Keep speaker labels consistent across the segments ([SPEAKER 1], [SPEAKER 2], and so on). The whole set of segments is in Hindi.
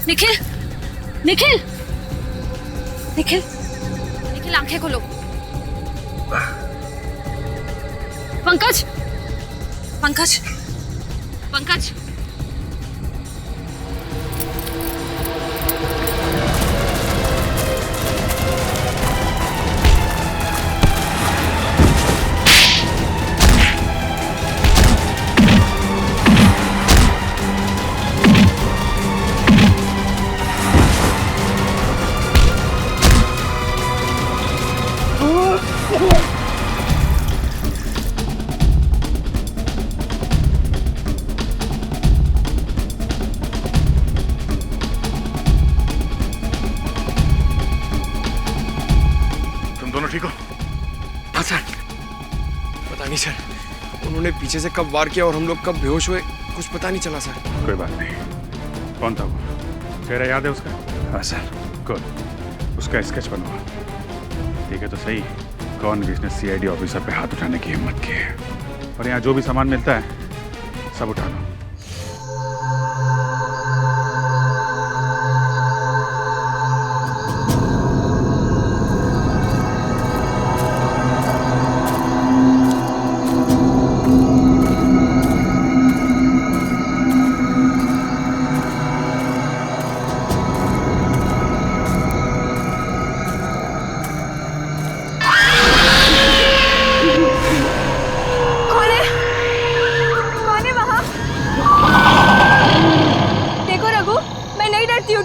[SPEAKER 1] निखिल, निखिल, निखिल, निखिल आंखें खोलो। पंकज, पंकज, पंकज।
[SPEAKER 2] ठीक हो?
[SPEAKER 3] हाँ सर। पता नहीं सर, उन्होंने पीछे से कब वार किया और हम लोग कब बेहोश हुए, कुछ पता नहीं चला सर।
[SPEAKER 2] कोई बात नहीं। कौन था वो? चेहरा याद है उसका? हाँ सर। गुड। उसका स्केच बनवा। ठीक है तो सही, कौन जिसने सीआईडी ऑफिसर पे हाथ उठाने की हिम्मत की है। और यहाँ जो भी सामान मिलता है सब उठा लो।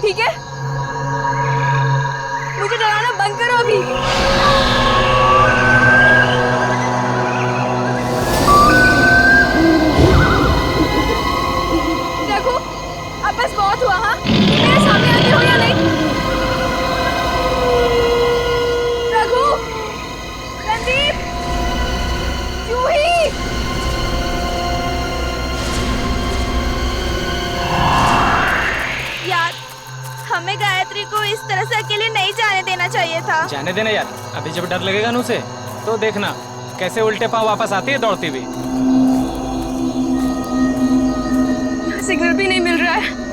[SPEAKER 4] ठीक है, मुझे डराना बंद करो अभी। देखो अब बस बहुत हुआ। हाँ, मेरे सामने आते हो या नहीं? रघु, रणदीप, जूही। यार, हमें गायत्री को इस तरह से अकेले नहीं जाने देना चाहिए था।
[SPEAKER 5] जाने देना यार, अभी जब डर लगेगा ना उसे तो देखना कैसे उल्टे पांव वापस आती है दौड़ती हुई।
[SPEAKER 4] सिग्नल भी नहीं मिल रहा है।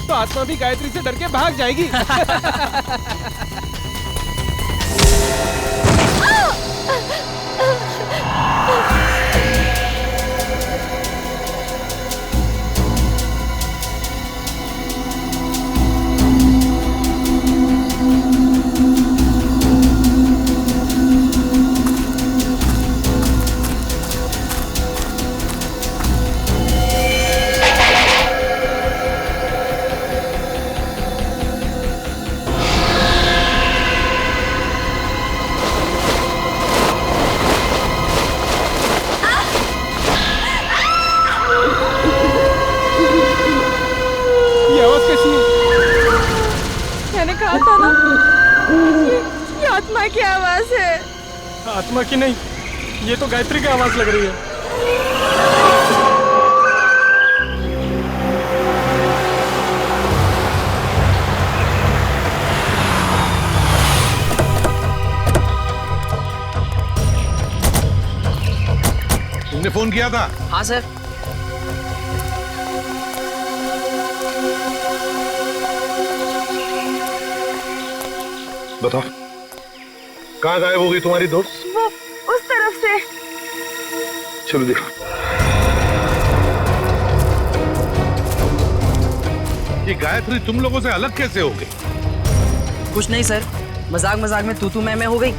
[SPEAKER 5] तो आत्मा भी गायत्री से डर के भाग जाएगी।
[SPEAKER 4] आत्मा की आवाज है।
[SPEAKER 5] आत्मा की नहीं, ये तो गायत्री की आवाज लग रही है।
[SPEAKER 2] तुमने फोन किया था?
[SPEAKER 6] हाँ सर।
[SPEAKER 2] बताओ, कहाँ गायब हो गई तुम्हारी दोस्त?
[SPEAKER 4] वो उस तरफ से।
[SPEAKER 2] चलो देखो। ये गायत्री तुम लोगों से अलग कैसे हो गई?
[SPEAKER 6] कुछ नहीं सर, मजाक मजाक में तू मैं हो गई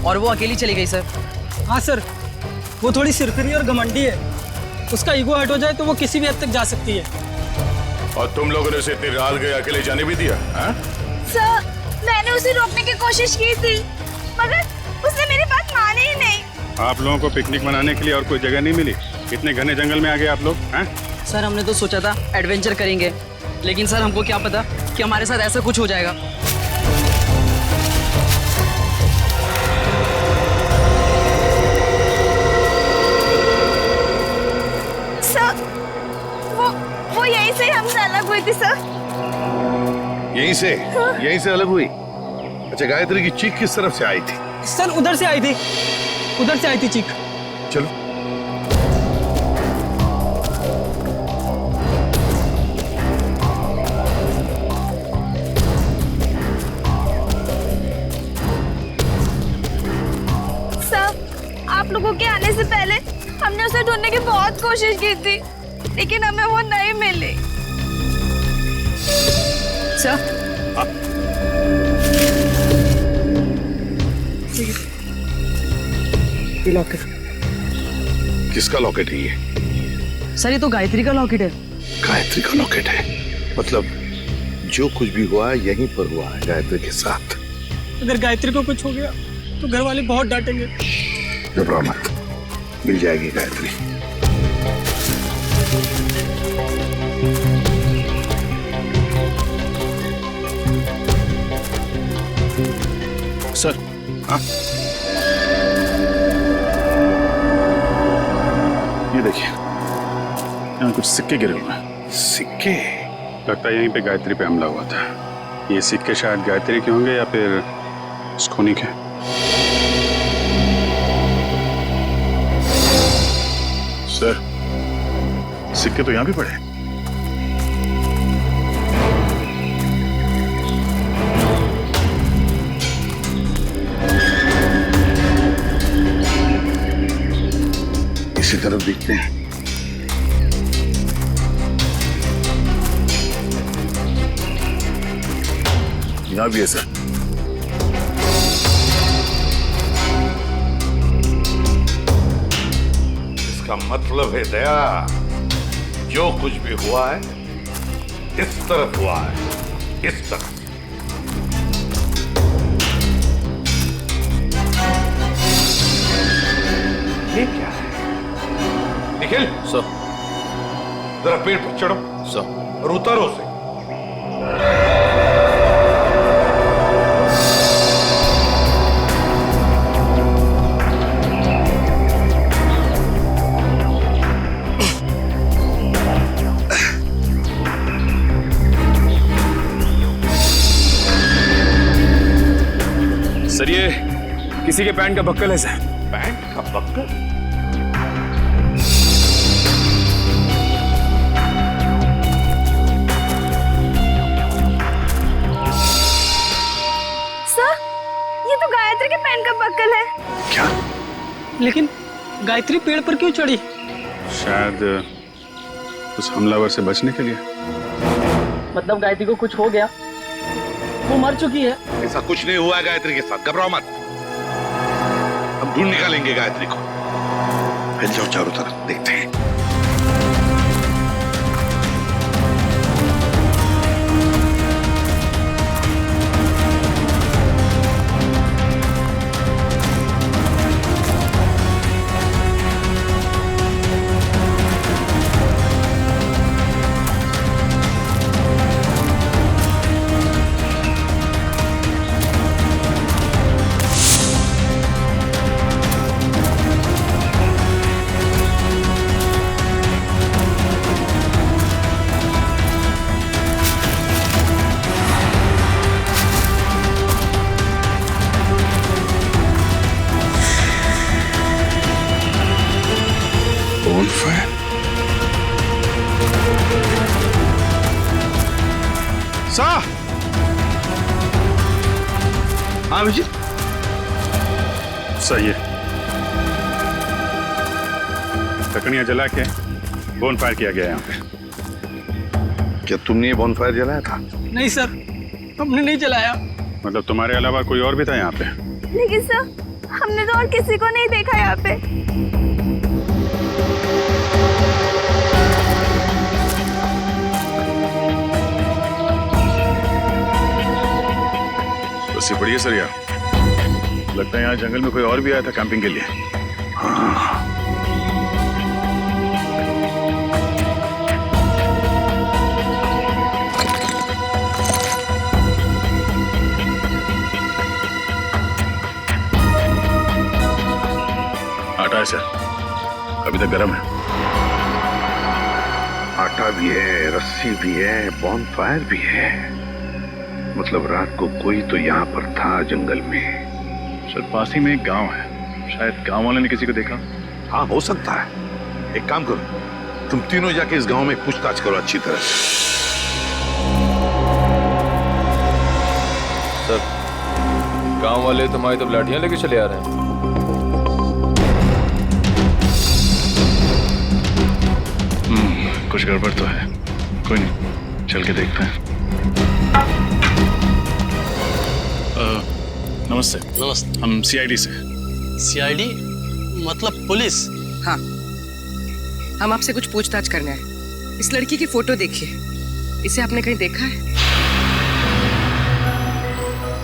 [SPEAKER 6] और वो अकेली चली गई सर।
[SPEAKER 5] हाँ सर, वो थोड़ी सिरफिरी और घमंडी है। उसका ईगो हट हो जाए तो वो किसी भी हद तक जा सकती है।
[SPEAKER 2] और तुम लोगों ने उसे इतनी रात गए अकेले जाने भी दिया? हाँ?
[SPEAKER 4] सर, मैंने उसे रोकने की कोशिश की थी, मगर उसने मेरी बात मानी ही नहीं।
[SPEAKER 2] आप लोगों को पिकनिक मनाने के लिए और कोई जगह नहीं मिली? इतने घने जंगल में आ गए आप लोग? हैं?
[SPEAKER 6] सर हमने तो सोचा था एडवेंचर करेंगे, लेकिन सर हमको क्या पता कि हमारे साथ ऐसा कुछ हो जाएगा।
[SPEAKER 4] अलग हुई थी सर।
[SPEAKER 7] यहीं से अलग हुई। अच्छा, गायत्री की चीख किस तरफ से आई थी?
[SPEAKER 5] सर उधर से आई थी चीख।
[SPEAKER 7] चलो।
[SPEAKER 4] सर, आप लोगों के आने से पहले हमने उसे ढूंढने की बहुत कोशिश की थी, लेकिन हमें वो नहीं मिली।
[SPEAKER 6] सर
[SPEAKER 7] किसका लॉकेट है ये?
[SPEAKER 6] सर ये तो गायत्री का लॉकेट है।
[SPEAKER 7] गायत्री का लॉकेट है? मतलब जो कुछ भी हुआ है यहीं पर हुआ है गायत्री के साथ।
[SPEAKER 5] अगर गायत्री को कुछ हो गया तो घर वाले बहुत डांटेंगे।
[SPEAKER 7] घबराओ मत, मिल जाएगी गायत्री।
[SPEAKER 2] सर।
[SPEAKER 7] हाँ?
[SPEAKER 2] ये देखिए, यहाँ कुछ सिक्के गिरे हुए हैं।
[SPEAKER 7] सिक्के?
[SPEAKER 2] लगता है यहीं पे गायत्री पे हमला हुआ था। ये सिक्के शायद गायत्री के होंगे या फिर स्कोनी के।
[SPEAKER 7] सर, सिक्के तो यहाँ भी पड़े। इसी तरफ दिखते हैं। यहाँ भी है सर। इसका मतलब है दया, जो कुछ भी हुआ है इस तरफ हुआ है, इस तरफ। ये क्या है? निखिल सर, जरा पेड़ पर चढ़ो सर और उतारो से।
[SPEAKER 3] सर ये किसी के पैंट का बक्कल है सर।
[SPEAKER 7] पैंट का बक्कल?
[SPEAKER 4] सर, ये तो गायत्री के पैंट का बक्कल है।
[SPEAKER 7] क्या?
[SPEAKER 5] लेकिन गायत्री पेड़ पर क्यों चढ़ी?
[SPEAKER 2] शायद उस हमलावर से बचने के लिए।
[SPEAKER 6] मतलब गायत्री को कुछ हो गया, वो मर चुकी है।
[SPEAKER 7] ऐसा कुछ नहीं हुआ है गायत्री के साथ, घबराओ मत। हम ढूंढ निकालेंगे गायत्री को। फैल जाओ चारों तरफ, देखते हैं। हाँ विजय,
[SPEAKER 2] सही है। लकड़ियां जला के बोनफायर किया गया यहाँ पे।
[SPEAKER 7] क्या तुमने ये बॉनफायर जलाया था?
[SPEAKER 5] नहीं सर, हमने नहीं जलाया।
[SPEAKER 2] मतलब तुम्हारे अलावा कोई और भी था यहाँ पे?
[SPEAKER 4] लेकिन सर, हमने तो और किसी को नहीं देखा यहाँ पे।
[SPEAKER 2] बस ये बढ़िया सर यार, लगता है यहाँ जंगल में कोई और भी आया था कैंपिंग के लिए। हाँ। आटा है सर, अभी तक गर्म है।
[SPEAKER 7] आटा भी है, रस्सी भी है, बॉनफायर भी है। मतलब रात को कोई तो यहाँ पर था जंगल में।
[SPEAKER 2] सर पास ही में एक गांव है, शायद गांव वाले ने किसी को देखा।
[SPEAKER 7] हाँ हो सकता है। एक काम करो, तुम तीनों जाके इस गांव में पूछताछ करो अच्छी तरह से।
[SPEAKER 8] सर गांव वाले तुम्हारी तो लाठियां लेके चले आ रहे हैं।
[SPEAKER 2] कुछ गड़बड़ तो है, कोई नहीं, चल के देखते हैं। नमस्ते।
[SPEAKER 9] नमस्ते।
[SPEAKER 2] हम सीआईडी से।
[SPEAKER 9] सीआईडी मतलब पुलिस?
[SPEAKER 10] हाँ, हम आपसे कुछ पूछताछ करना है। इस लड़की की फोटो देखिए, इसे आपने कहीं देखा है?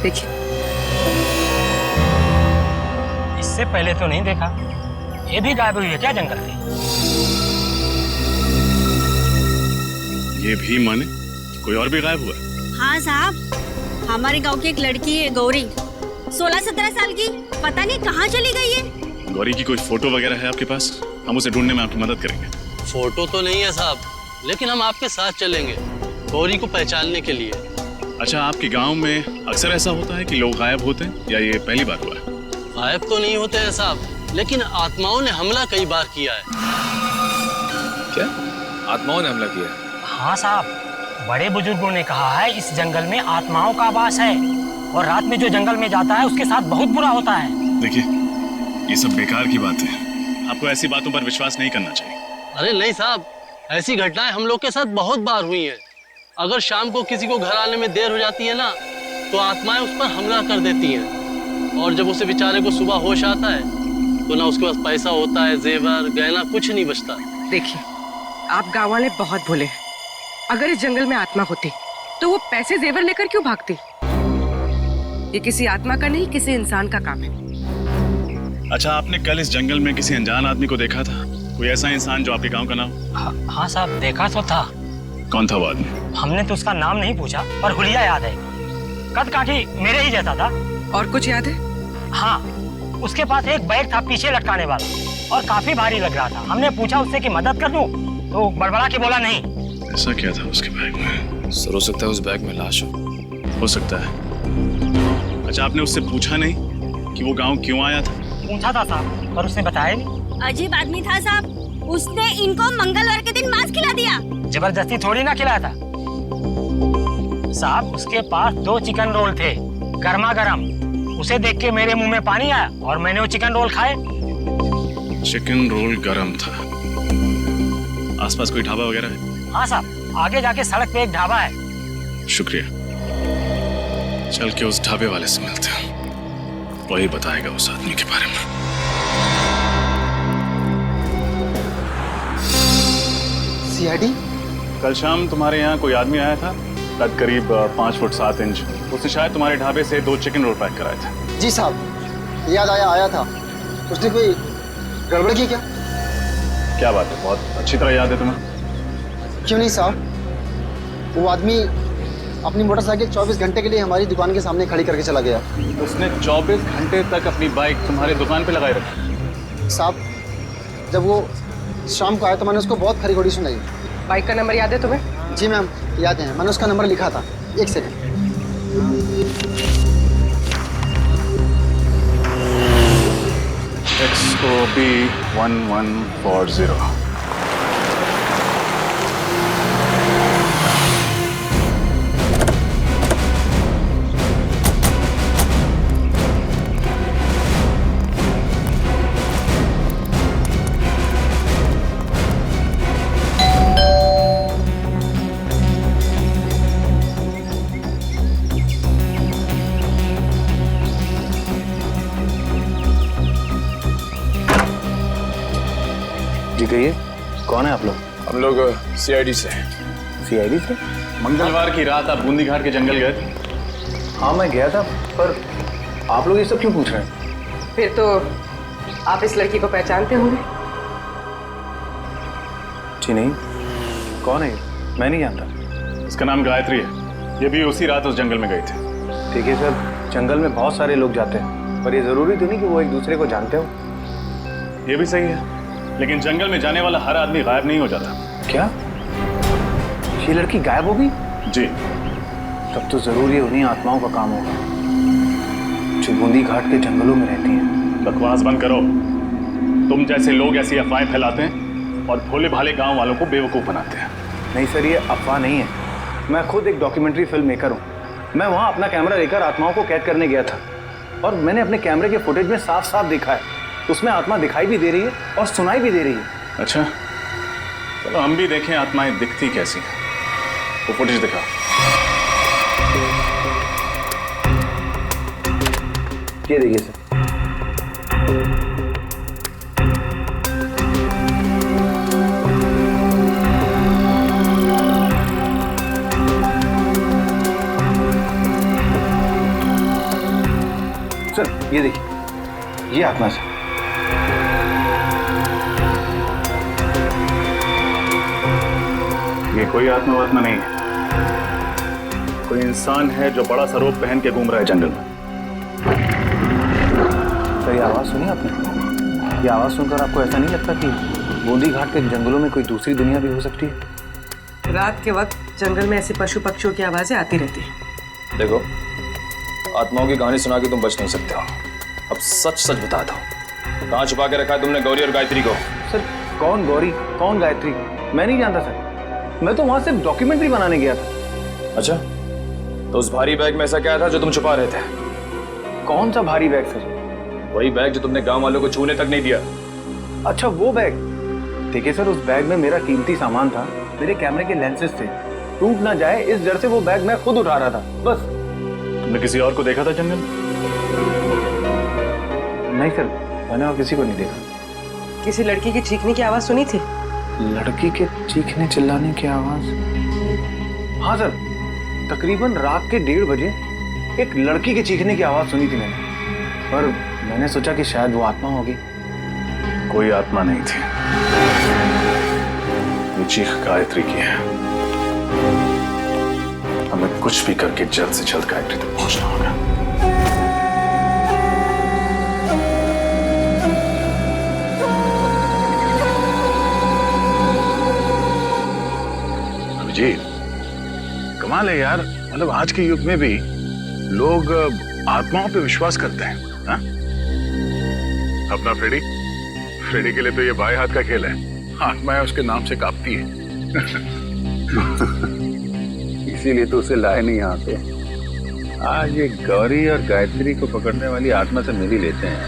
[SPEAKER 10] देखिए।
[SPEAKER 5] इससे पहले तो नहीं देखा। ये भी गायब हुई है क्या जंगल से?
[SPEAKER 2] ये भी माने कोई और भी गायब हुआ?
[SPEAKER 1] हाँ साहब, हमारे गांव की एक लड़की है गौरी, 16-17 साल की, पता नहीं कहाँ चली गई है।
[SPEAKER 2] गौरी की कोई फोटो वगैरह है आपके पास? हम उसे ढूंढने में आपकी मदद करेंगे।
[SPEAKER 9] फोटो तो नहीं है साहब, लेकिन हम आपके साथ चलेंगे गौरी को पहचानने के लिए।
[SPEAKER 2] अच्छा, आपके गांव में अक्सर ऐसा होता है कि लोग गायब होते हैं या ये पहली बार हुआ है?
[SPEAKER 9] गायब तो नहीं होते हैं साहब, लेकिन आत्माओं ने हमला कई बार किया है।
[SPEAKER 8] क्या आत्माओं ने हमला किया है?
[SPEAKER 5] हाँ साहब, बड़े बुजुर्गों ने कहा है इस जंगल में आत्माओं का वास है और रात में जो जंगल में जाता है उसके साथ बहुत बुरा होता है।
[SPEAKER 2] देखिए, ये सब बेकार की बात है, आपको ऐसी बातों पर विश्वास नहीं करना चाहिए।
[SPEAKER 9] अरे नहीं साहब, ऐसी घटनाएं हम लोग के साथ बहुत बार हुई हैं। अगर शाम को किसी को घर आने में देर हो जाती है ना, तो आत्माएं उस पर हमला कर देती हैं। और जब उसे बेचारे को सुबह होश आता है तो ना उसके पास पैसा होता है, जेवर गहना कुछ नहीं बचता।
[SPEAKER 10] देखिए, आप गाँव वाले बहुत भोले हैं। अगर इस जंगल में आत्मा होती तो वो पैसे जेवर लेकर क्यों भागती? ये किसी आत्मा का नहीं, किसी इंसान का काम है।
[SPEAKER 2] अच्छा, आपने कल इस जंगल में किसी अनजान आदमी को देखा था? कोई ऐसा इंसान जो आपके गांव का नाम?
[SPEAKER 5] हाँ साहब, देखा तो था।
[SPEAKER 2] कौन था वो आदमी?
[SPEAKER 5] हमने तो उसका नाम नहीं पूछा, पर हुलिया याद है। कद काठी मेरे ही जैसा था।
[SPEAKER 10] और कुछ याद है?
[SPEAKER 5] हाँ, उसके पास एक बैग था पीछे लटकाने वाला और काफी भारी लग रहा था। हमने पूछा उससे कि मदद कर दूं, तो बड़बड़ा के बोला नहीं।
[SPEAKER 2] ऐसा क्या था उसके बैग में?
[SPEAKER 8] सर हो सकता है उस बैग में लाश
[SPEAKER 2] हो सकता है। अच्छा, आपने उससे पूछा नहीं कि वो गांव क्यों आया था?
[SPEAKER 5] पूछा था साहब, पर उसने बताया नहीं।
[SPEAKER 1] अजीब आदमी था साहब, उसने इनको मंगलवार के दिन मांस खिला दिया।
[SPEAKER 5] जबरदस्ती थोड़ी ना खिलाया था साहब। उसके पास 2 चिकन रोल थे, गर्मा गर्म। उसे देख के मेरे मुंह में पानी आया और मैंने वो चिकन रोल खाए।
[SPEAKER 2] चिकन रोल गरम था। आसपास कोई ढाबा वगैरह है?
[SPEAKER 5] हाँ साहब, आगे जाके सड़क पे एक ढाबा है।
[SPEAKER 2] शुक्रिया, चल के उस ढाबे वाले से मिलते हैं, वही बताएगा उस आदमी के बारे में।
[SPEAKER 11] सीआईडी?
[SPEAKER 2] कल शाम तुम्हारे यहाँ कोई आदमी आया था, कद करीब 5 फुट 7 इंच। उसने शायद तुम्हारे ढाबे से 2 चिकन रोल पैक कराए थे।
[SPEAKER 11] जी साहब, याद आया था। उसने कोई गड़बड़ की क्या?
[SPEAKER 2] क्या बात है, बहुत अच्छी तरह याद है तुम्हें।
[SPEAKER 11] क्यों नहीं साहब, वो आदमी अपनी मोटरसाइकिल 24 घंटे के लिए हमारी दुकान के सामने खड़ी करके चला गया।
[SPEAKER 2] उसने 24 घंटे तक अपनी बाइक तुम्हारी दुकान पे लगाए रखी?
[SPEAKER 11] साहब, जब वो शाम को आया तो मैंने उसको बहुत खरी खोटी सुनाई।
[SPEAKER 10] बाइक का नंबर याद है तुम्हें?
[SPEAKER 11] जी मैम, याद है, मैंने उसका नंबर लिखा था। एक सेकंड।
[SPEAKER 2] XOB 1140।
[SPEAKER 8] जी कहिए, कौन है आप लोग? हम लोग सीआईडी से।
[SPEAKER 2] सीआईडी से? मंगलवार की रात आप बूंदी घाट के जंगल गए थे?
[SPEAKER 8] हाँ मैं गया था, पर आप लोग ये सब क्यों पूछ रहे हैं?
[SPEAKER 10] फिर तो आप इस लड़की को पहचानते होंगे?
[SPEAKER 8] जी नहीं, कौन है ये? मैं नहीं जानता।
[SPEAKER 2] इसका नाम गायत्री है, ये भी उसी रात उस जंगल में गई थी।
[SPEAKER 8] ठीक है सर, जंगल में बहुत सारे लोग जाते हैं, पर ये जरूरी तो नहीं कि वो एक दूसरे को जानते हो।
[SPEAKER 2] ये भी सही है, लेकिन जंगल में जाने वाला हर आदमी गायब नहीं हो जाता।
[SPEAKER 8] क्या? ये लड़की गायब हो गई?
[SPEAKER 2] जी।
[SPEAKER 8] तब तो जरूर ये उन्हीं आत्माओं का काम होगा जो बूंदी घाट के जंगलों में रहती हैं।
[SPEAKER 2] बकवास बंद करो। तुम जैसे लोग ऐसी अफवाहें फैलाते हैं और भोले भाले गांव वालों को बेवकूफ बनाते हैं।
[SPEAKER 8] नहीं सर, ये अफवाह नहीं है। मैं खुद एक डॉक्यूमेंट्री फिल्म मेकर हूँ। मैं वहाँ अपना कैमरा लेकर आत्माओं को कैद करने गया था और मैंने अपने कैमरे के फुटेज में साफ साफ देखा है, उसमें आत्मा दिखाई भी दे रही है और सुनाई भी दे रही है।
[SPEAKER 2] अच्छा, चलो हम भी देखें आत्माएं दिखती कैसी हैं। वो फुटेज दिखा।
[SPEAKER 8] ये देखिए सर। सर ये देखिए, ये आत्मा सर।
[SPEAKER 2] ये कोई आत्मा नहीं है, कोई इंसान है जो बड़ा सा रोब पहन के घूम रहा है जंगल में।
[SPEAKER 8] सर ये आवाज सुनी आपने? ये आवाज सुनकर आपको ऐसा नहीं लगता कि बूंदी घाट के जंगलों में कोई दूसरी दुनिया भी हो सकती है?
[SPEAKER 10] रात के वक्त जंगल में ऐसे पशु पक्षियों की आवाजें आती रहती हैं।
[SPEAKER 12] देखो, आत्माओं की कहानी सुना के तुम बच नहीं सकते हो। अब सच सच बता दो, कहाँ छुपा के रखा है तुमने गौरी और गायत्री को?
[SPEAKER 8] सर कौन गौरी, कौन गायत्री, मैं नहीं जानता सर। मैं तो वहां सिर्फ डॉक्यूमेंट्री बनाने गया था।
[SPEAKER 12] अच्छा, तो उस भारी बैग में ऐसा क्या था जो तुम छुपा रहे थे?
[SPEAKER 8] कौन सा भारी बैग सर?
[SPEAKER 12] वही बैग जो तुमने गांव वालों को छूने तक नहीं दिया।
[SPEAKER 8] अच्छा वो बैग। देखिए सर, उस बैग में मेरा कीमती सामान था, मेरे कैमरे के लेंसेज थे। टूट ना जाए इस डर से वो बैग मैं खुद उठा रहा था, बस।
[SPEAKER 2] तुमने किसी और को देखा था जंगल में?
[SPEAKER 8] नहीं सर, मैंने और किसी को नहीं देखा।
[SPEAKER 10] किसी लड़की की चीखने की आवाज सुनी थी?
[SPEAKER 8] लड़की के चीखने चिल्लाने की आवाज? हाँ सर, तकरीबन रात के 1:30 बजे एक लड़की के चीखने की आवाज सुनी थी मैंने, पर मैंने सोचा कि शायद वो आत्मा होगी।
[SPEAKER 2] कोई आत्मा नहीं थी, ये चीख गायत्री की है। हमें कुछ भी करके जल्द से जल्द गायत्री तक पहुंचना होगा। अभिजीत, कमाल है यार, मतलब आज के युग में भी लोग आत्माओं पे विश्वास करते हैं। हा? अपना फ्रेडी के लिए तो ये बाएं हाथ का खेल है, आत्माएं उसके नाम से कांपती है। इसीलिए तो उसे लाए नहीं यहाँ पे। आज ये गौरी और गायत्री को पकड़ने वाली आत्मा से मिल ही लेते हैं।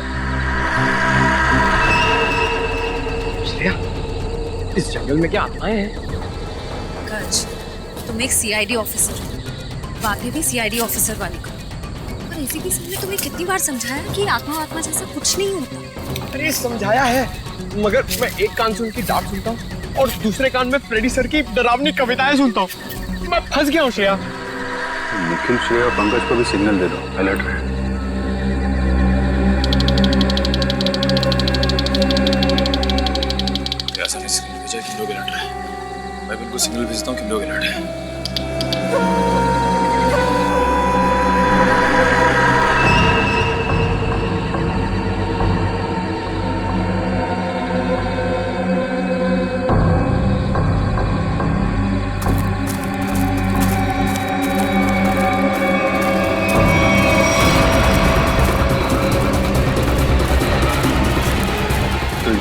[SPEAKER 3] इस जंगल में क्या आत्माएं हैं?
[SPEAKER 13] पंकज, तुम एक सीआईडी ऑफिसर हो, बातें भी सीआईडी ऑफिसर वाली करो। पर एसीपी साहब ने तुम्हें कितनी बार समझाया कि आत्मा जैसा कुछ नहीं होता।
[SPEAKER 3] अरे समझाया है, मगर मैं एक कान से उनकी डांट सुनता हूँ और दूसरे कान में फ्रेडी सर की डरावनी कविताएं सुनता हूँ। मैं फंस गया हूँ श्रेया।
[SPEAKER 2] निखिल, श्रेया और पंकज को भी सिग्नल दे दो, अलर्ट रहे।
[SPEAKER 12] ऐसा नहीं, सिग्नल भेजा कि लोग अलर्ट रहे। मैं भी उनको सिग्नल भेजता हूँ कि लोग अलर्ट है।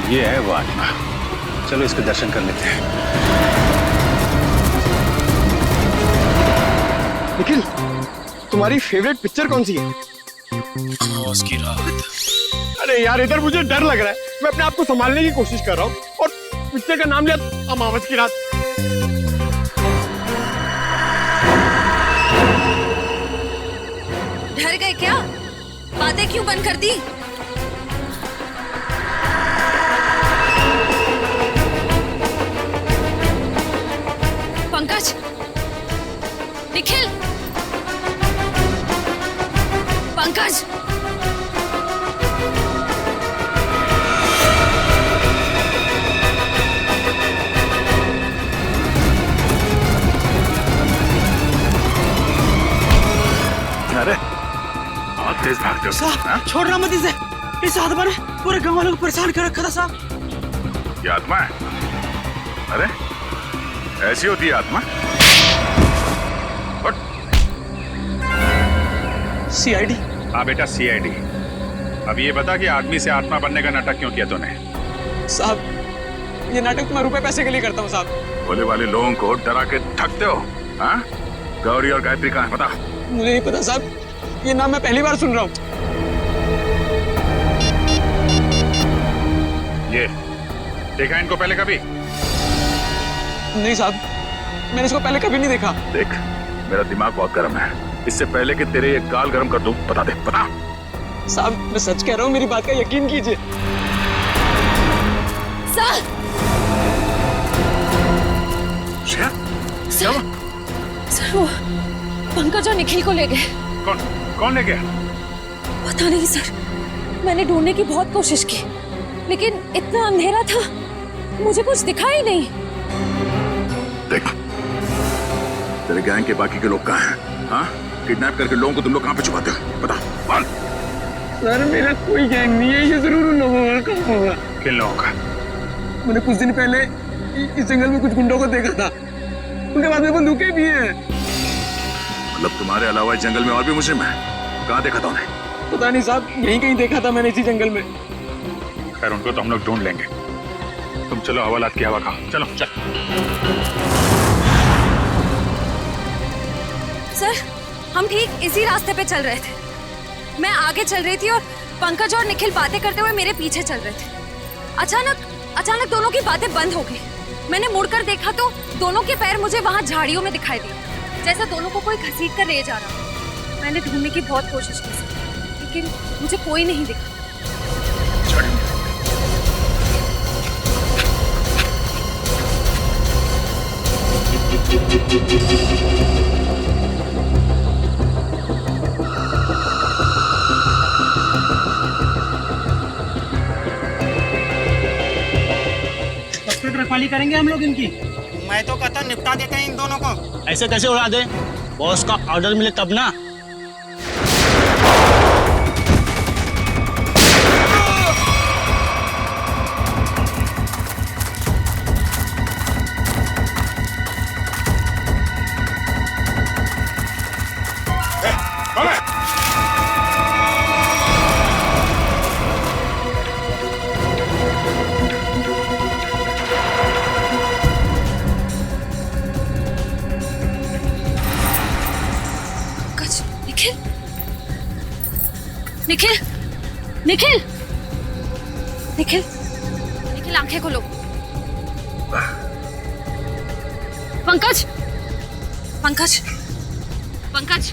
[SPEAKER 2] ये है वो आत्मा, चलो इसके दर्शन कर लेते हैं।
[SPEAKER 3] निखिल, तुम्हारी फेवरेट पिक्चर कौन सी है?
[SPEAKER 12] अमावस की रात।
[SPEAKER 3] अरे यार, इधर मुझे डर लग रहा है। मैं अपने आप को संभालने की कोशिश कर रहा हूँ और पिक्चर का नाम लिया अमावस की रात।
[SPEAKER 13] डर गए क्या? बातें क्यों बंद कर दी? पंकज, निखिल, पंकज,
[SPEAKER 2] अरे बहुत तेज भागते हो
[SPEAKER 5] साहब। छोड़ना मत इसे, इस आत्मा ने पूरे गांव वालों को परेशान कर रखा था साहब।
[SPEAKER 2] ये आत्मा है? अरे ऐसी होती है आत्मा?
[SPEAKER 9] सीआईडी?
[SPEAKER 2] हाँ बेटा सीआईडी। अब ये बता कि आदमी से आत्मा बनने का नाटक क्यों किया तूने?
[SPEAKER 3] साहब ये नाटक मैं रुपए पैसे के लिए करता हूँ साहब।
[SPEAKER 7] भोले वाले लोगों को डरा के ठगते हो, हाँ? गौरी और गायत्री कहाँ है बता?
[SPEAKER 3] मुझे नहीं पता साहब, ये नाम मैं पहली बार सुन रहा हूँ।
[SPEAKER 2] ये देखा इनको पहले कभी?
[SPEAKER 3] नहीं साहब, मैंने इसको पहले कभी नहीं देखा।
[SPEAKER 7] देख मेरा दिमाग बहुत गर्म है, इससे पहले कि तेरे ये गाल गर्म कर दूं बता दे, बता।
[SPEAKER 3] साहब मैं सच कह रहा हूँ, मेरी बात का यकीन कीजिए।
[SPEAKER 13] सर सर वो पंकज और निखिल को ले गए।
[SPEAKER 2] कौन ले गया?
[SPEAKER 13] पता नहीं सर, मैंने ढूंढने की बहुत कोशिश की लेकिन इतना अंधेरा था मुझे कुछ दिखा ही नहीं।
[SPEAKER 7] देख तेरे गैंग के बाकी के लोग कहाँ हैं? हाँ? किडनैप करके लोगों को तुम लोग कहाँ पे छुपाते हो? बता बोल।
[SPEAKER 3] सर मेरा कोई गैंग नहीं है, ये जरूर उन लोगों का होगा।
[SPEAKER 2] किन लोगों का?
[SPEAKER 3] मैंने कुछ दिन पहले इस जंगल में कुछ गुंडों को देखा था, उनके बाद में बंदूकें भी हैं।
[SPEAKER 7] मतलब तुम्हारे अलावा इस जंगल में और भी मुजरिम है? कहाँ देखा था उन्हें?
[SPEAKER 3] पता नहीं साहब, यहीं कहीं देखा था मैंने इसी जंगल में।
[SPEAKER 2] खैर उनको तो हम लोग ढूंढ लेंगे, तुम चलो हवालात की हवा खाओ। चलो चल।
[SPEAKER 13] सर हम ठीक इसी रास्ते पे चल रहे थे, मैं आगे चल रही थी और पंकज और निखिल बातें करते हुए मेरे पीछे चल रहे थे। अचानक दोनों की बातें बंद हो गई। मैंने मुड़कर देखा तो दोनों के पैर मुझे वहां झाड़ियों में दिखाई दिए, जैसा दोनों को कोई घसीट कर ले जा रहा। मैंने ढूंढने की बहुत कोशिश की लेकिन मुझे कोई नहीं दिखा।
[SPEAKER 5] रखवाली करेंगे हम लोग इनकी।
[SPEAKER 14] मैं तो कहता निपटा देते हैं इन दोनों को।
[SPEAKER 9] ऐसे कैसे उड़ा दे? बॉस का ऑर्डर मिले तब ना।
[SPEAKER 13] निखिल निखिल निखिल निखिल आंखें खोलो। पंकज पंकज पंकज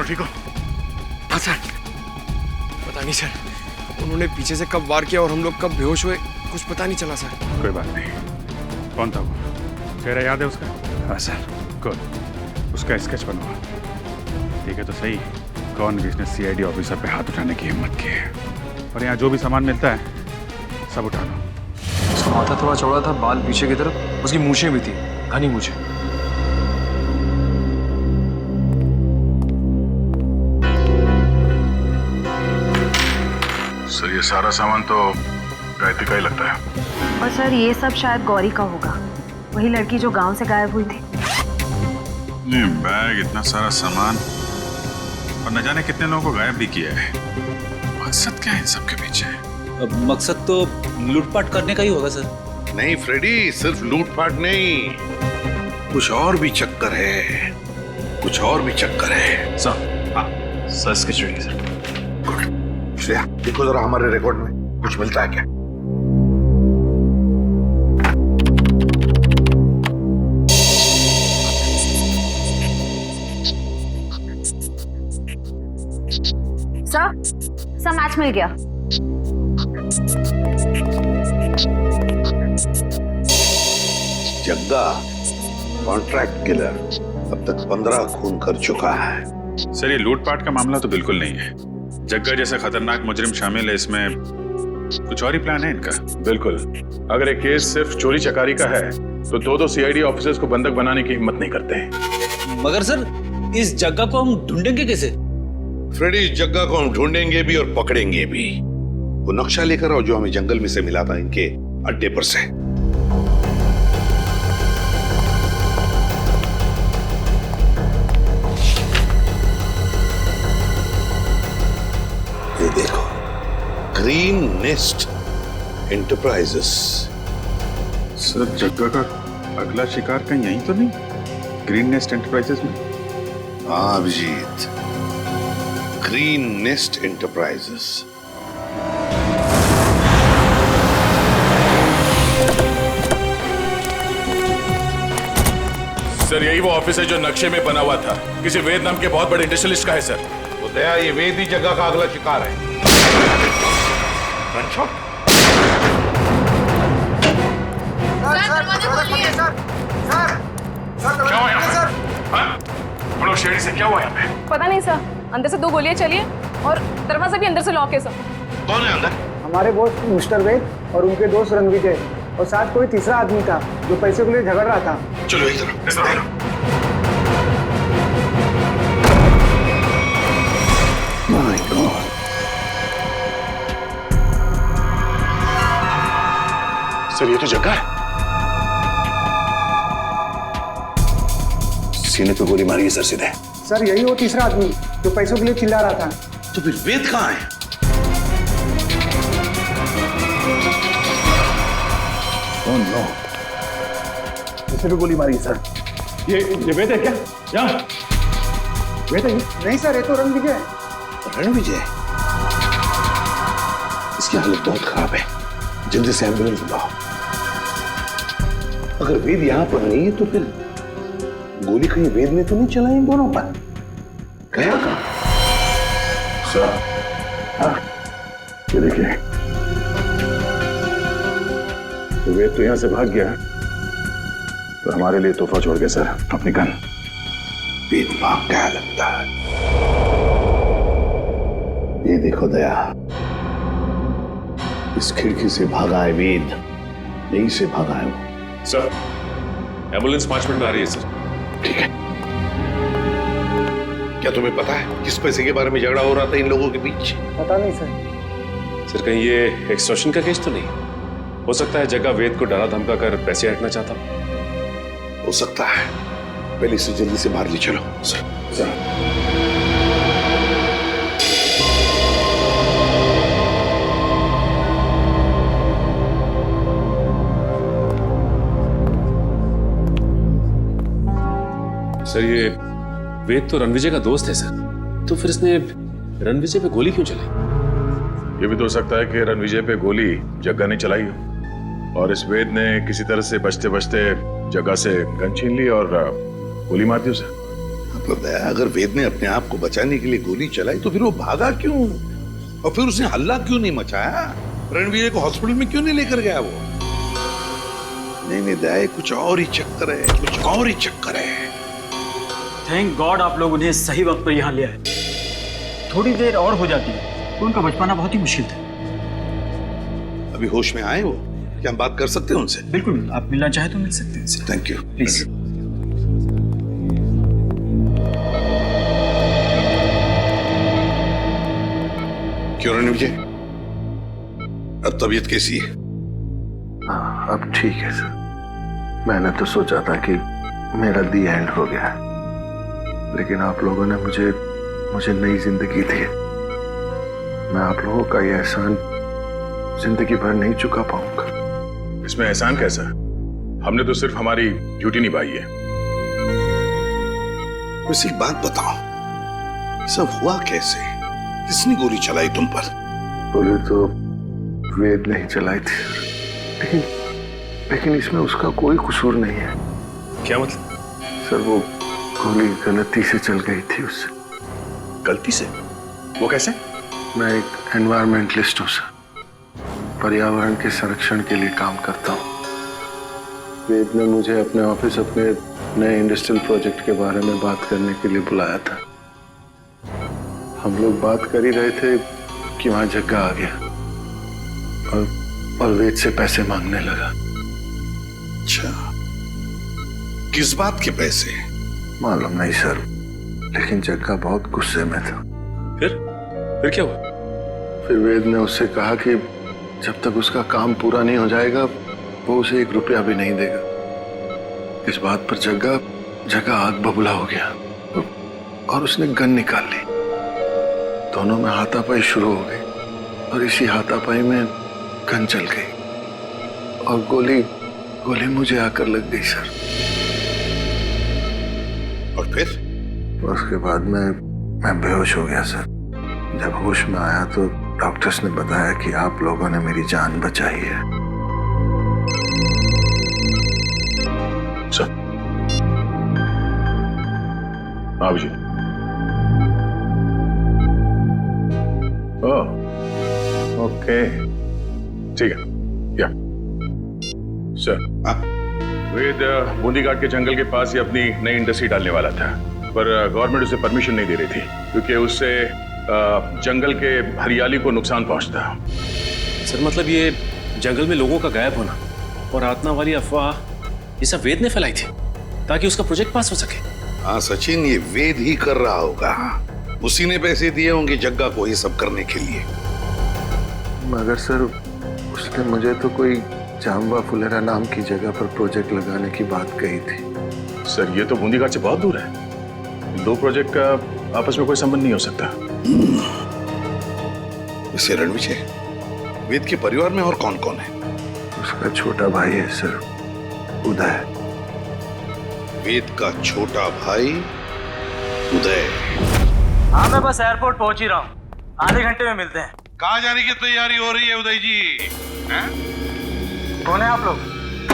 [SPEAKER 2] ठीक हो?
[SPEAKER 3] हाँ सर। पता नहीं सर, उन्होंने पीछे से कब वार किया और हम लोग कब बेहोश हुए कुछ पता नहीं चला सर।
[SPEAKER 2] कोई बात नहीं। कौन था वो? चेहरा याद है उसका? हाँ सर। गुड, उसका स्केच बनवा। ठीक है तो सही, कौन भी इसने सीआईडी ऑफिसर पे हाथ उठाने की हिम्मत की है? और यहाँ जो भी सामान मिलता है सब उठा लो।
[SPEAKER 12] उसका माथा थोड़ा चौड़ा था, बाल पीछे की तरफ, उसकी मूछें भी थी, घनी मूछें।
[SPEAKER 7] सर ये सारा सामान तो गायत्री का ही लगता है।
[SPEAKER 15] और सर ये सब शायद गौरी का होगा, वही लड़की जो गांव से गायब हुई थी।
[SPEAKER 2] नहीं, बैग, इतना सारा सामान और न जाने कितने लोगों को गायब भी किया है। मकसद क्या है इन सब के पीछे?
[SPEAKER 16] अब मकसद तो लूटपाट करने का ही होगा सर।
[SPEAKER 7] नहीं फ्रेडी, सिर्फ लूटपाट नहीं, कुछ और भी चक्कर है, कुछ और भी चक्कर है।
[SPEAKER 12] सर हाँ sir, sketch ready sir.
[SPEAKER 7] Good. Shreya देखो जरा हमारे रिकॉर्ड में कुछ मिलता है क्या?
[SPEAKER 15] सर मैच मिल गया।
[SPEAKER 7] जग्गा कॉन्ट्रैक्ट किलर अब तक 15 खून कर चुका है।
[SPEAKER 2] सर ये लूटपाट का मामला तो बिल्कुल नहीं है। जग्गा जैसा खतरनाक मुजरिम शामिल है इसमें, कुछ और ही प्लान है इनका।
[SPEAKER 7] बिल्कुल, अगर ये केस सिर्फ चोरी चकारी का है तो दो सीआईडी ऑफिसर्स को बंधक बनाने की हिम्मत नहीं करते।
[SPEAKER 16] मगर सर इस जग्गा को हम ढूंढेंगे कैसे?
[SPEAKER 7] फ्रेडी, इस जग्गा को हम ढूंढेंगे भी और पकड़ेंगे भी। वो नक्शा लेकर आओ जो हमें जंगल में से मिला था इनके अड्डे पर से। ये देखो, ग्रीन नेस्ट एंटरप्राइजेस।
[SPEAKER 2] सर जग्गा का अगला शिकार कहीं यहीं तो नहीं, ग्रीन नेस्ट एंटरप्राइजेस में?
[SPEAKER 7] हाँ Abhijeet, green nest enterprises.
[SPEAKER 17] Sir यही वो ऑफिस है जो नक्शे में बना हुआ था, किसी वेद नाम के बहुत बड़े इंडस्ट्रियलिस्ट का है सर।
[SPEAKER 7] तो दया, ये वेद ही जगह का अगला शिकार है।
[SPEAKER 17] क्या हुआ यहाँ पे? हम लोग शेरी से क्या हुआ यहाँ पे?
[SPEAKER 18] पता नहीं सर, अंदर से 2 गोलियां चली है और दरवाजा भी अंदर से लॉक है सर।
[SPEAKER 17] कौन है अंदर?
[SPEAKER 19] हमारे बॉस मिस्टर वेद और उनके दोस्त रणविजय और साथ कोई तीसरा आदमी था जो पैसे के लिए झगड़ रहा था।
[SPEAKER 7] चलो एक तरफ। माय गॉड,
[SPEAKER 17] सर ये तो जगह है।
[SPEAKER 7] सीने पे गोली मारी है सर सीधे।
[SPEAKER 19] सर यही वो तीसरा आदमी जो पैसों के लिए चिल्ला रहा था।
[SPEAKER 7] तो फिर वेद कहाँ है? Oh no.
[SPEAKER 8] इसे भी गोली मारी सर।
[SPEAKER 7] ये वेद है क्या? यहाँ
[SPEAKER 8] वेद है?
[SPEAKER 19] नहीं सर, ये तो रणविजय है।
[SPEAKER 7] रणविजय? इसकी हालत बहुत खराब है, जल्दी से एम्बुलेंस बुलाओ। अगर वेद यहाँ पर नहीं है तो फिर गोली कहीं वेद ने तो नहीं चलाई इन दोनों पर? गया कहाँ? सर, हाँ, ये देखिए, तो वेद तो यहां से भाग गया तो हमारे लिए तोहफा छोड़ गया सर, अपनी गन। वेद भाग गया लगता है। ये देखो दया, इस खिड़की से भागा है वेद, यहीं से भागा है वो।
[SPEAKER 17] सर एम्बुलेंस 5 मिनट में आ रही है सर।
[SPEAKER 7] ठीक है। क्या तुम्हें पता है किस पैसे के बारे में झगड़ा हो रहा था इन लोगों के बीच?
[SPEAKER 19] पता नहीं सर।
[SPEAKER 17] सर कहीं ये एक्सटॉर्शन का केस तो नहीं? हो सकता है जगह वेद को डरा धमका कर पैसे हटना चाहता
[SPEAKER 7] हो सकता है। पहले इसे जल्दी से बाहर ले चलो सर।
[SPEAKER 17] सर ये वेद तो रणविजय का दोस्त है सर, तो फिर इसने रणविजय पे गोली क्यों चलाई?
[SPEAKER 7] ये भी तो हो सकता है कि रणविजय पे गोली जग्गा ने चलाई हो और इस वेद ने किसी तरह से बचते बचते जग्गा से गन छीन ली और गोली मार दी उसे। मतलब अगर वेद ने अपने आप को बचाने के लिए गोली चलाई तो फिर वो भागा क्यों और फिर उसने हल्ला क्यों नहीं मचाया? रणविजय को हॉस्पिटल में क्यों नहीं लेकर गया वो? नहीं दया, कुछ और ही चक्कर है, कुछ और ही चक्कर है।
[SPEAKER 20] थैंक गॉड आप लोग उन्हें सही वक्त पर यहाँ ले आए। थोड़ी देर और हो जाती तो उनका बच पाना बहुत ही मुश्किल था।
[SPEAKER 7] अभी होश में आए वो? क्या हम बात कर सकते हैं उनसे?
[SPEAKER 20] बिल्कुल, आप मिलना चाहे तो मिल सकते हैं।
[SPEAKER 7] Thank you.
[SPEAKER 20] प्लीज।
[SPEAKER 7] क्यों रणविजय, अब तबीयत कैसी है?
[SPEAKER 21] हाँ, अब ठीक है सर। मैंने तो सोचा था कि मेरा दी एंड हो गया, लेकिन आप लोगों ने मुझे नई जिंदगी दी। मैं आप लोगों का ये एहसान जिंदगी भर नहीं चुका पाऊंगा।
[SPEAKER 7] इसमें एहसान कैसा? हमने तो सिर्फ हमारी ड्यूटी निभाई है। वैसे एक बात बताओ, सब हुआ कैसे? किसने गोली चलाई तुम पर?
[SPEAKER 21] गोली तो वेद नहीं चलाई थी, लेकिन इसमें उसका कोई कसूर नहीं है।
[SPEAKER 17] क्या मतलब?
[SPEAKER 21] सर वो गोली गलती से चल गई थी उससे।
[SPEAKER 17] गलती से? वो कैसे?
[SPEAKER 21] मैं एक एनवायरमेंटलिस्ट हूँ सर, पर्यावरण के संरक्षण के लिए काम करता हूँ। वेद ने मुझे अपने ऑफिस अपने नए इंडस्ट्रियल प्रोजेक्ट के बारे में बात करने के लिए बुलाया था। हम लोग बात कर ही रहे थे कि वहां जग्गा आ गया और वेद से पैसे मांगने लगा।
[SPEAKER 7] अच्छा, किस बात के पैसे?
[SPEAKER 21] मालूम नहीं सर, लेकिन जग्गा बहुत गुस्से में था।
[SPEAKER 17] फिर क्या हुआ?
[SPEAKER 21] फिर वेद ने उससे कहा कि जब तक उसका काम पूरा नहीं हो जाएगा वो उसे 1 रुपया भी नहीं देगा। इस बात पर जग्गा आग बबूला हो गया और उसने गन निकाल ली। दोनों में हाथापाई शुरू हो गई और इसी हाथापाई में गन चल गई और गोली मुझे आकर लग गई सर।
[SPEAKER 7] और फिर?
[SPEAKER 21] उसके बाद मैं बेहोश हो गया सर। जब होश में आया तो डॉक्टर्स ने बताया कि आप लोगों ने मेरी जान बचाई है।
[SPEAKER 7] सर, आप जी। ओके, ठीक है। या सर, वेद बूंदी घाट के जंगल के पास ही अपनी नई इंडस्ट्री डालने वाला था, पर गवर्नमेंट उसे परमिशन नहीं दे रही थी क्योंकि उससे जंगल के हरियाली को नुकसान पहुंचता।
[SPEAKER 17] सर मतलब ये जंगल में लोगों का गायब होना और आत्मा वाली अफवाह ये सब वेद ने फैलाई थी ताकि उसका प्रोजेक्ट पास हो सके।
[SPEAKER 7] हाँ सचिन, ये वेद ही कर रहा होगा। उसी ने पैसे दिए होंगे जग्गा को ये सब करने के लिए।
[SPEAKER 21] मगर सर उसने मुझे तो कोई जाम्बा फुलेरा नाम की जगह पर प्रोजेक्ट लगाने की बात कही थी।
[SPEAKER 2] सर ये तो बूंदी घाट से बहुत दूर है। 2 प्रोजेक्ट का आपस में कोई संबंध नहीं हो सकता।
[SPEAKER 7] वैसे रणविजय, वेद के परिवार में और कौन कौन है?
[SPEAKER 21] उसका छोटा भाई है सर, उदय।
[SPEAKER 7] वेद का छोटा भाई उदय।
[SPEAKER 20] हाँ मैं बस एयरपोर्ट पहुंच ही रहा हूँ, आधे घंटे में मिलते हैं।
[SPEAKER 7] कहाँ जाने की तैयारी हो रही है उदय जी?
[SPEAKER 20] कौन है आप लोग?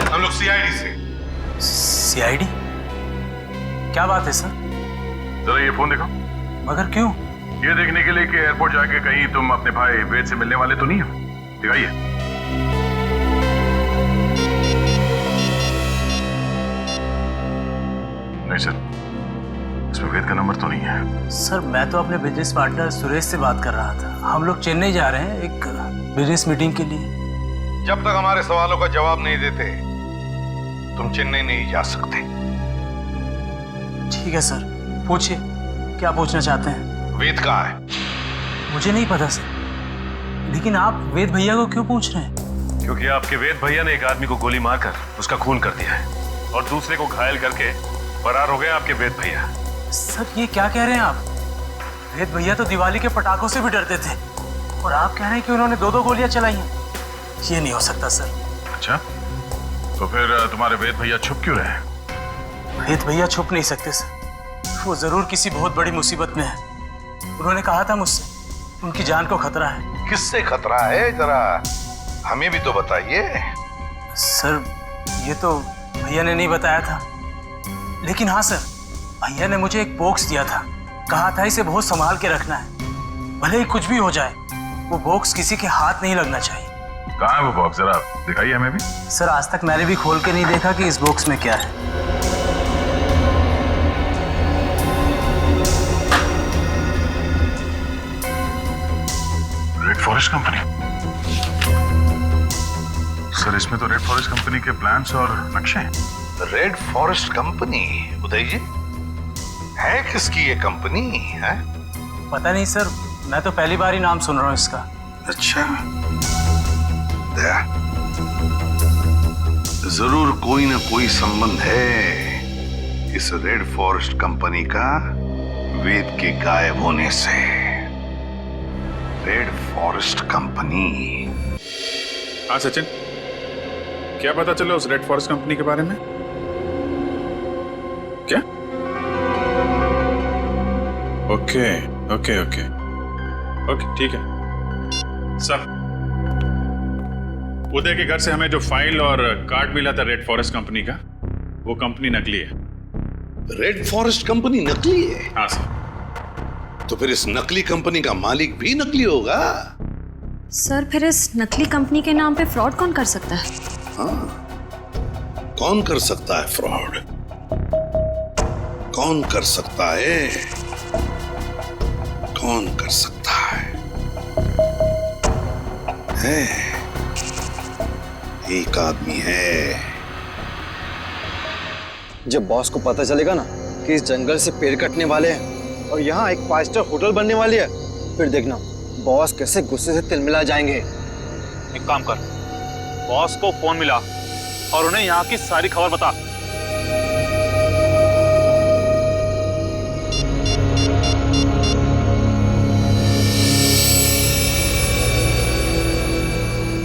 [SPEAKER 7] हम लोग सीआईडी से।
[SPEAKER 20] सीआईडी? क्या बात है सर?
[SPEAKER 2] जरा ये फोन देखो।
[SPEAKER 20] मगर क्यों?
[SPEAKER 2] ये देखने के लिए कि एयरपोर्ट जाके कहीं तुम अपने भाई वेद से मिलने वाले तो नहीं हो। दिखाइए। नहीं सर, इसमें वेद का नंबर तो नहीं है।
[SPEAKER 20] सर मैं तो अपने बिजनेस पार्टनर सुरेश से बात कर रहा था। हम लोग चेन्नई जा रहे हैं एक बिजनेस मीटिंग के लिए।
[SPEAKER 7] जब तक हमारे सवालों का जवाब नहीं देते तुम चेन्नई नहीं जा सकते।
[SPEAKER 20] ठीक है सर, पूछिए क्या पूछना चाहते हैं।
[SPEAKER 7] वेद कहाँ है?
[SPEAKER 20] मुझे नहीं पता सर, लेकिन आप वेद भैया को क्यों पूछ रहे हैं?
[SPEAKER 2] क्योंकि आपके वेद भैया ने एक आदमी को गोली मारकर उसका खून कर दिया है और दूसरे को घायल करके फरार हो गए आपके वेद भैया।
[SPEAKER 20] सर ये क्या कह रहे हैं आप? वेद भैया तो दिवाली के पटाखों से भी डरते थे और आप कह रहे हैं कि उन्होंने 2-2 गोलियां चलाई हैं। ये नहीं हो सकता सर।
[SPEAKER 2] अच्छा, तो फिर तुम्हारे वेद भैया छुप क्यों रहे?
[SPEAKER 20] वेद भैया छुप नहीं सकते सर, वो जरूर किसी बहुत बड़ी मुसीबत में है। उन्होंने कहा था मुझसे उनकी जान को खतरा है।
[SPEAKER 7] किससे खतरा है, जरा हमें भी तो बताइए।
[SPEAKER 20] सर ये तो भैया ने नहीं बताया था, लेकिन हाँ सर भैया ने मुझे एक बॉक्स दिया था, कहा था इसे बहुत संभाल के रखना है, भले ही कुछ भी हो जाए वो बॉक्स किसी के हाथ नहीं लगना चाहिए।
[SPEAKER 2] कहाँ है वो बॉक्स, जरा दिखाइए हमें भी।
[SPEAKER 20] सर आज तक मैंने भी खोल के नहीं देखा कि इस बॉक्स में क्या है।
[SPEAKER 2] Red forest company? सर इसमें तो रेड फॉरेस्ट कंपनी के प्लान्स और नक्शे हैं।
[SPEAKER 7] Red forest company? Uday ji, है किसकी ये कंपनी है?
[SPEAKER 20] पता नहीं सर, मैं तो पहली बार ही नाम सुन रहा हूँ इसका।
[SPEAKER 7] अच्छा, जरूर कोई ना कोई संबंध है इस रेड फॉरेस्ट कंपनी का वेद के गायब होने से। Red forest company.
[SPEAKER 2] हाँ सचिन, क्या पता चला उस रेड फॉरेस्ट कंपनी के बारे में? क्या? ओके ओके ओके ओके, ठीक है सर। उदय के घर से हमें जो फाइल और कार्ड मिला था रेड फॉरेस्ट कंपनी का, वो कंपनी नकली है।
[SPEAKER 7] रेड फॉरेस्ट कंपनी नकली है?
[SPEAKER 2] हाँ सर।
[SPEAKER 7] तो फिर इस नकली कंपनी का मालिक भी नकली होगा।
[SPEAKER 13] सर फिर इस नकली कंपनी के नाम पे फ्रॉड कौन कर सकता है?
[SPEAKER 7] हाँ,
[SPEAKER 6] कौन कर सकता है फ्रॉड? कौन कर सकता है? कौन कर सकता है? एक आदमी है।
[SPEAKER 8] जब बॉस को पता चलेगा ना कि इस जंगल से पेड़ कटने वाले हैं और यहाँ एक 5 स्टार होटल बनने वाली है, फिर देखना बॉस कैसे गुस्से से तिलमिला जाएंगे।
[SPEAKER 16] एक काम कर, बॉस को फोन मिला और उन्हें यहाँ की सारी खबर बता।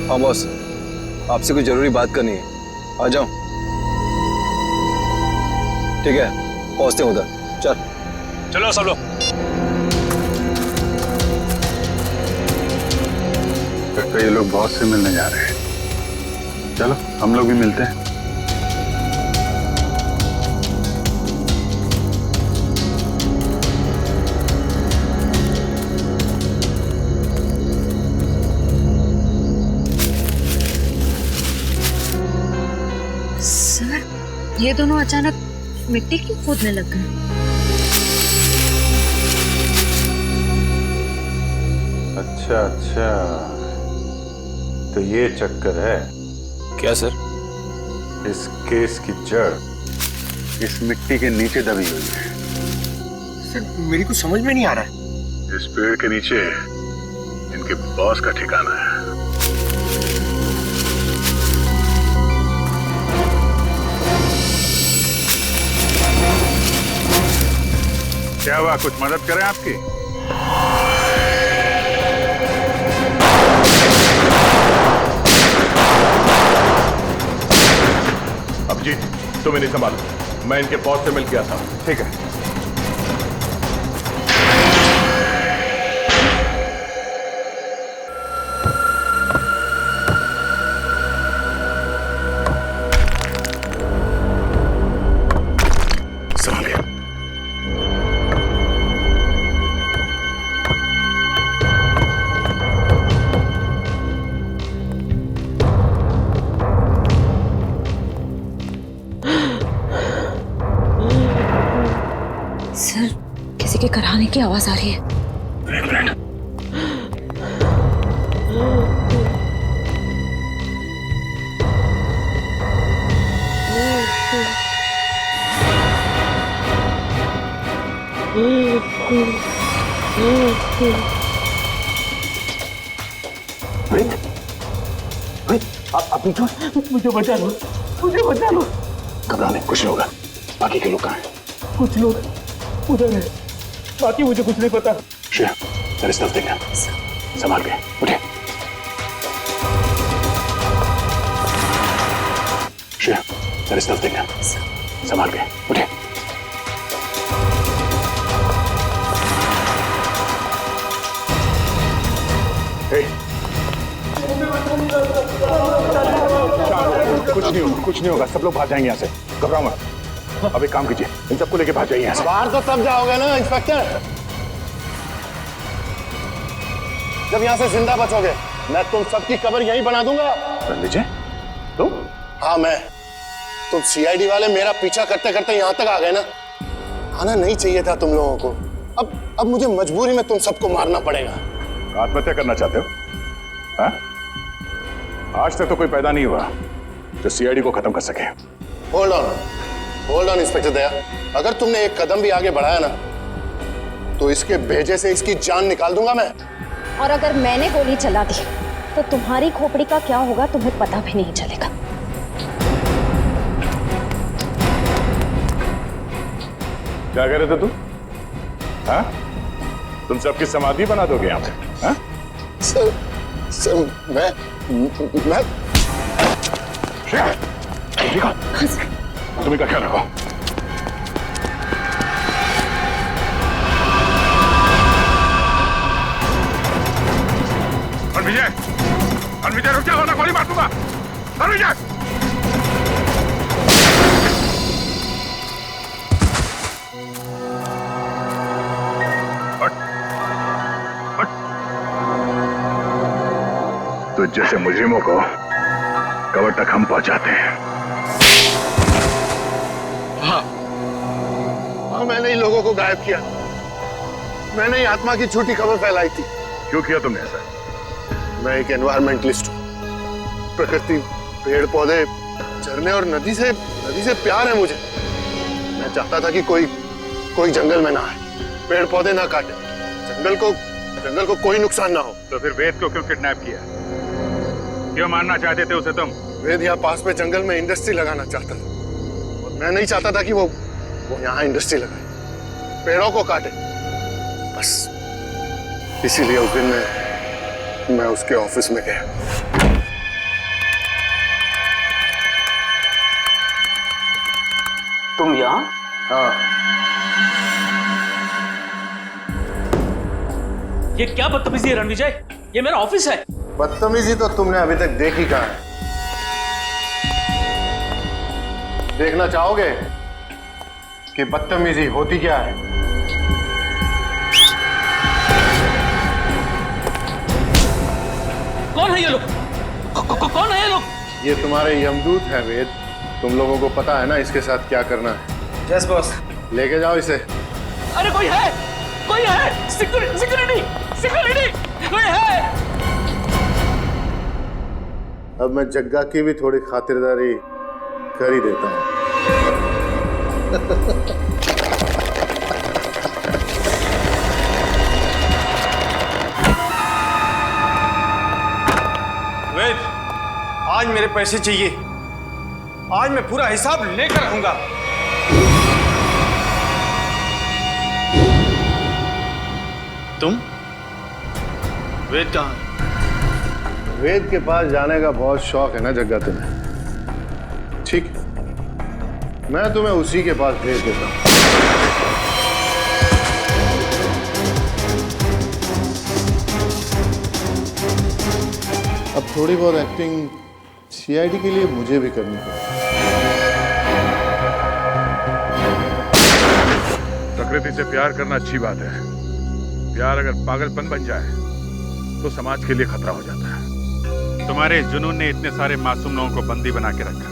[SPEAKER 8] हाँ बॉस, आपसे कुछ जरूरी बात करनी है, आ जाओ। ठीक है, पहुंचते हैं उधर।
[SPEAKER 16] चलो सब लोग।
[SPEAKER 2] फिर तो ये लोग बॉस से मिलने जा रहे हैं। चलो हम लोग भी मिलते हैं।
[SPEAKER 13] सर, ये दोनों अचानक मिट्टी क्यों खोदने लग गए?
[SPEAKER 2] अच्छा, तो ये चक्कर है
[SPEAKER 12] क्या सर?
[SPEAKER 2] इस केस की जड़ इस मिट्टी के नीचे दबी हुई है।
[SPEAKER 3] सर मेरी कुछ समझ में नहीं आ रहा है।
[SPEAKER 2] इस पेड़ के नीचे इनके बॉस का ठिकाना है। क्या हुआ, कुछ मदद करें आपकी?
[SPEAKER 7] अभिजीत, तुम इन्हें संभालो, मैं इनके बॉस से मिल के आता हूं।
[SPEAKER 2] ठीक है।
[SPEAKER 7] संभाल गया।
[SPEAKER 13] सर, किसी के कराने की आवाज आ रही है।
[SPEAKER 7] एक मिनट।
[SPEAKER 20] आप मुझे बचा लो, मुझे बचा लो।
[SPEAKER 7] घबराने कुछ नहीं होगा। बाकी के लोग कहाँ हैं?
[SPEAKER 20] कुछ लोग उधर है, बाकी मुझे कुछ नहीं पता।
[SPEAKER 7] श्रेया, तेरे तरफ देखना, संभाल के उठे। श्रेया, तेरे तरफ देखना, संभाल के उठे।
[SPEAKER 2] कुछ नहीं होगा, सब लोग भाग जाएंगे यहाँ से। घबराओ मत। अब एक काम कीजिए, इन सबको लेके भाग जाइए यहाँ से।
[SPEAKER 22] बाहर तो तब जाओगे ना इंस्पेक्टर, जब यहाँ से जिंदा बचोगे। मैं तुम सबकी कब्र यहीं बना दूंगा।
[SPEAKER 7] विजय, तुम?
[SPEAKER 22] हाँ मैं। तुम सीआईडी वाले मेरा पीछा करते करते यहाँ तक आ गए ना। आना नहीं चाहिए था तुम लोगों को। अब मुझे मजबूरी में तुम सबको मारना पड़ेगा।
[SPEAKER 7] आत्महत्या करना चाहते हो? हाँ? आज तक तो कोई पैदा नहीं हुआ जो सीआईडी को खत्म कर सके।
[SPEAKER 22] होल्ड ऑन इंस्पेक्टर दया, अगर तुमने एक कदम भी आगे बढ़ाया ना तो इसके भेजे से इसकी जान निकाल दूंगा मैं।
[SPEAKER 15] और अगर मैंने गोली चला दी तो तुम्हारी खोपड़ी का क्या होगा तुम्हें पता भी नहीं चलेगा।
[SPEAKER 7] क्या कह रहे थे तुम? हाँ? तुम सबकी समाधि बना दोगे यहाँ पे? हाँ?
[SPEAKER 22] सर मैं
[SPEAKER 7] तुम इनका ख्याल रखो। विजय रुक जाओ ना, गोली मार दूंगा। विजय तो जैसे मुजरिमों को कब्र तक हम पहुंचाते हैं,
[SPEAKER 22] मैंने ही लोगों को गायब किया, मैंने ही आत्मा की झूठी खबर फैलाई थी।
[SPEAKER 7] क्यों किया तुमने ऐसा?
[SPEAKER 22] मैं एक एनवायरमेंटलिस्ट हूँ। प्रकृति, पेड़ पौधे, झरने और नदी से प्यार है मुझे। मैं चाहता था कि कोई जंगल में ना आए, पेड़ पौधे ना काटे, जंगल को कोई नुकसान ना हो।
[SPEAKER 2] तो फिर वेद को क्यों किडनैप किया? क्यों मारना चाहते थे उसे तुम?
[SPEAKER 22] वेद यहाँ पास में जंगल में इंडस्ट्री लगाना चाहता था और मैं नहीं चाहता था कि वो यहाँ इंडस्ट्री लगाए, पेड़ों को काटे। बस इसीलिए उस दिन मैं उसके ऑफिस में गया।
[SPEAKER 20] तुम यहाँ?
[SPEAKER 22] हाँ।
[SPEAKER 17] ये क्या बदतमीजी है रणविजय? ये मेरा ऑफिस है।
[SPEAKER 22] बदतमीजी तो तुमने अभी तक देखी कहाँ है? देखना चाहोगे कि बदतमीजी होती क्या है?
[SPEAKER 17] कौन है ये लोग? कौन है ये लोग?
[SPEAKER 22] ये तुम्हारे यमदूत हैं वेद। तुम लोगों को पता है ना इसके साथ क्या करना है?
[SPEAKER 8] Yes boss.
[SPEAKER 22] लेके जाओ इसे।
[SPEAKER 17] अरे कोई है सिक्योरिटी कोई है।
[SPEAKER 22] अब मैं जग्गा की भी थोड़ी खातिरदारी कर ही देता हूँ।
[SPEAKER 3] वेद, आज मेरे पैसे चाहिए। आज मैं पूरा हिसाब लेकर आऊंगा।
[SPEAKER 12] तुम? वेद कहाँ है?
[SPEAKER 22] वेद के पास जाने का बहुत शौक है ना जग्गा तुम्हें? ठीक, मैं तुम्हें उसी के पास भेज देता हूँ। अब थोड़ी बहुत एक्टिंग सीआईडी के लिए मुझे भी करनी पड़ेगी।
[SPEAKER 2] प्रकृति से प्यार करना अच्छी बात है। प्यार अगर पागलपन बन जाए तो समाज के लिए खतरा हो जाता है। तुम्हारे इस जुनून ने इतने सारे मासूम लोगों को बंदी बना के रखा।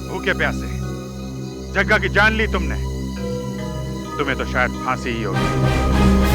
[SPEAKER 2] भूखे प्यासे जग्गा की जान ली तुमने। तुम्हें तो शायद फांसी ही होगी।